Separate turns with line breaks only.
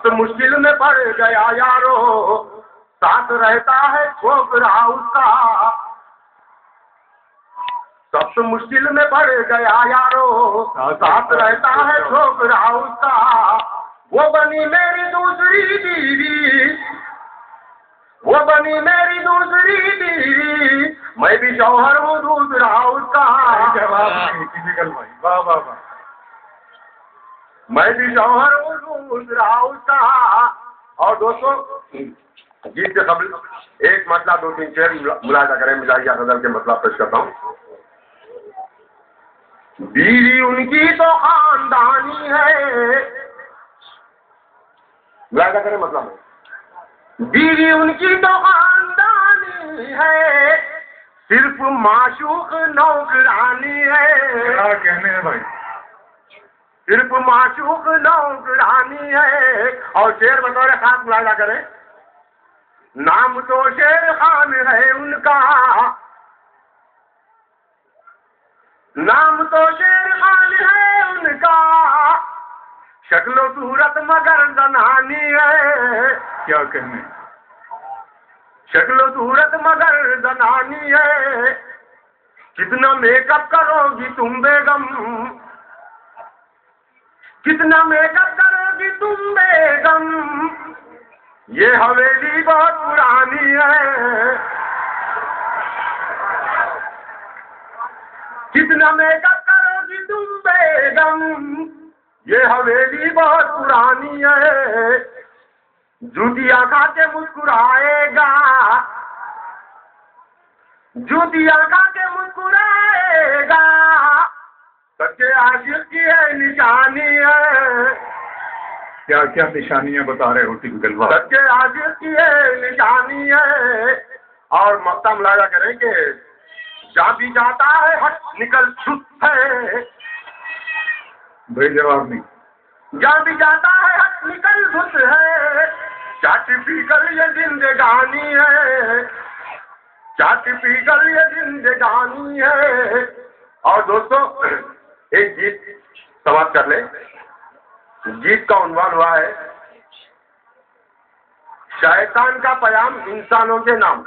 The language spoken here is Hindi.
सख्त मुश्किल में पड़ गया यारो, साथ रहता है छोकरा उसका। सख्त मुश्किल में पड़ गया यारो, साथ रहता है छोकरा उसका। वो बनी मेरी दूसरी बीवी, वो बनी मेरी दूसरी बीवी, मैं भी शौहर हूँ दूसरा उसका।
वाह वाह वाह।
मैं भी शौहर हूँ दूसरा उसका। और दोस्तों गीत के कबल एक मतलब 2-3 शेर मुलाजा करें, मिजाजिया सदर के मतलब पेश करता हूँ। बीवी उनकी तो खानदानी है, मुलाजा करें मतलब, बीवी उनकी तो खानदानी है, सिर्फ माशूक नौकरानी है।
क्या कहने हैं भाई,
सिर्फ माशूक नौकरानी है। और शेर बतौर खास मुलाजा करें, नाम तो शेर खान है उनका, नाम तो शेर खान है उनका, शक्लो सूरत मगर जनानी है।
क्या कहने,
शक्लो सूरत मगर जनानी है। कितना मेकअप करोगी तुम बेगम, कितना मेकअप करोगी तुम बेगम, ये हवेली बहुत पुरानी है। कितना मेकअप करोगी तुम बेगम, ये हवेली बहुत पुरानी है। जूतियां खा के मुस्कुराएगा, जूतियां खा के मुस्कुराएगा, सच्चे आशिक की है निशानी है।
क्या क्या निशानियां बता रहे हो टिपिकल बात,
सच्चे आशिक की है निशानी है। और मक्ता मुलाजा करें कि जहाँ भी जाता है हट निकल छुट है,
भाई जवाब नहीं,
जहाँ भी जाता है हट निकल छुट है। चाटी पी कर ये जिंदगानी है, चाटी पी कर ये जिंदगानी है। और दोस्तों एक गीत समाप्त कर ले। गीत का उन्वान हुआ है शैतान का पैगाम इंसानों के नाम।